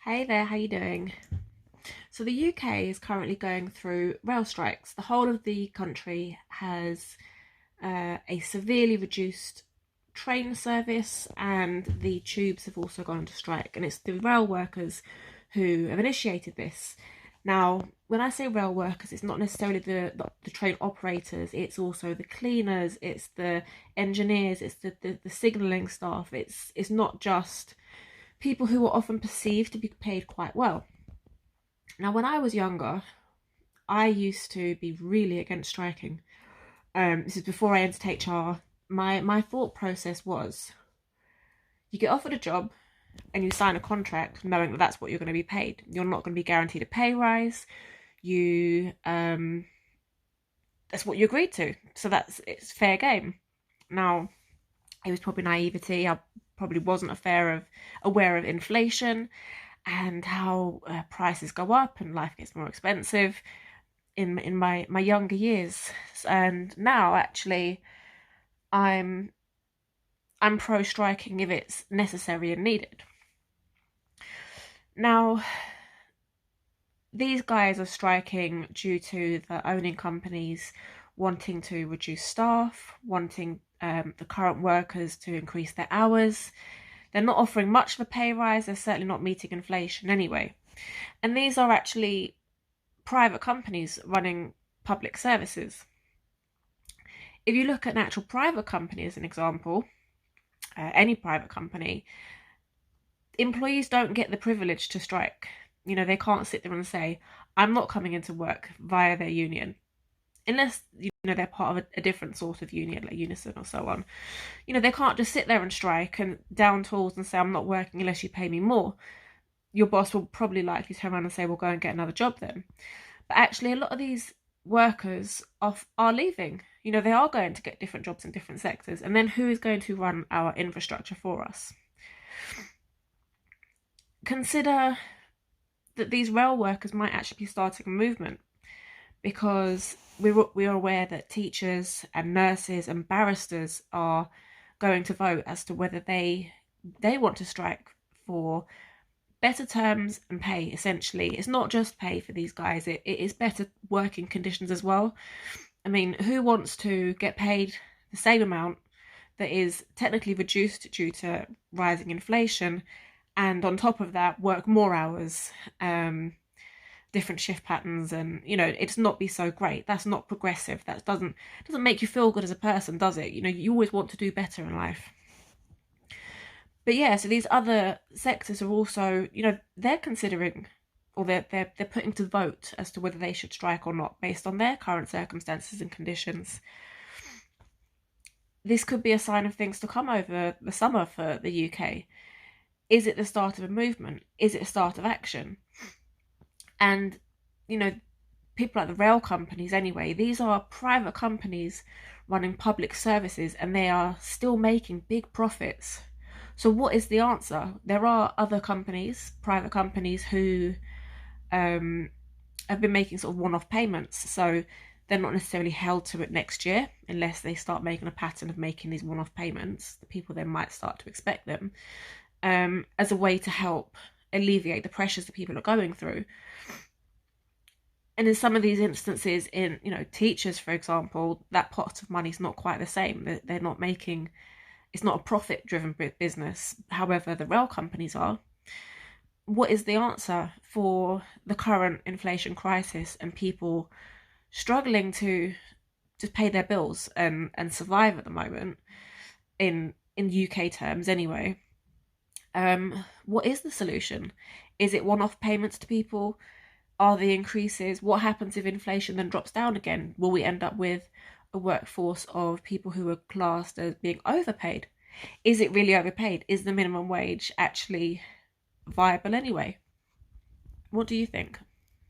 Hey there, how you doing? So the UK is currently going through rail strikes. The whole of the country has a severely reduced train service, and the tubes have also gone into strike. And it's the rail workers who have initiated this. Now, when I say rail workers, it's not necessarily the train operators. It's also the cleaners, it's the engineers, it's the signalling staff. It's not just people who are often perceived to be paid quite well. Now, when I was younger, I used to be really against striking. This is before I entered HR. My thought process was: you get offered a job and you sign a contract knowing that that's what you're going to be paid. You're not going to be guaranteed a pay rise. You That's what you agreed to, so it's fair game. Now, it was probably naivety. I probably wasn't aware of inflation and how prices go up and life gets more expensive in my younger years. And now, actually, I'm I'm pro striking if it's necessary and needed. Now, these guys are striking due to the owning companies wanting to reduce staff, wanting the current workers to increase their hours. They're not offering much of a pay rise. They're certainly not meeting inflation anyway. And these are actually private companies running public services. If you look at an actual private company as an example, any private company, employees don't get the privilege to strike. They can't sit there and say, I'm not coming into work via their union. Unless, they're part of a different sort of union, like Unison or so on. They can't just sit there and strike and down tools and say, I'm not working unless you pay me more. Your boss will probably likely turn around and say, well, go and get another job then. But actually, a lot of these workers are leaving. They are going to get different jobs in different sectors. And then who is going to run our infrastructure for us? Consider that these rail workers might actually be starting a movement, because we're aware that teachers and nurses and barristers are going to vote as to whether they want to strike for better terms and pay. Essentially, it's not just pay for these guys, it is better working conditions as well. I mean, who wants to get paid the same amount that is technically reduced due to rising inflation, and on top of that work more hours, different shift patterns, and it's not be so great? That's not progressive. That doesn't make you feel good as a person, does it? You always want to do better in life. But yeah, so these other sectors are also, they're considering, or they're putting to vote as to whether they should strike or not based on their current circumstances and conditions. This could be a sign of things to come over the summer for the UK. Is it the start of a movement? Is it a start of action? And, people like the rail companies anyway, these are private companies running public services, and they are still making big profits. So what is the answer? There are other companies, private companies, who have been making sort of one-off payments. So they're not necessarily held to it next year unless they start making a pattern of making these one-off payments. The people then might start to expect them as a way to help alleviate the pressures that people are going through. And in some of these instances, in teachers, for example, that pot of money is not quite the same. They're not making, it's not a profit-driven business. However, the rail companies are. What is the answer for the current inflation crisis and people struggling to pay their bills and survive at the moment, in UK terms anyway? What is the solution? Is it one-off payments to people? Are the increases? What happens if inflation then drops down again? Will we end up with a workforce of people who are classed as being overpaid? Is it really overpaid? Is the minimum wage actually viable anyway? What do you think?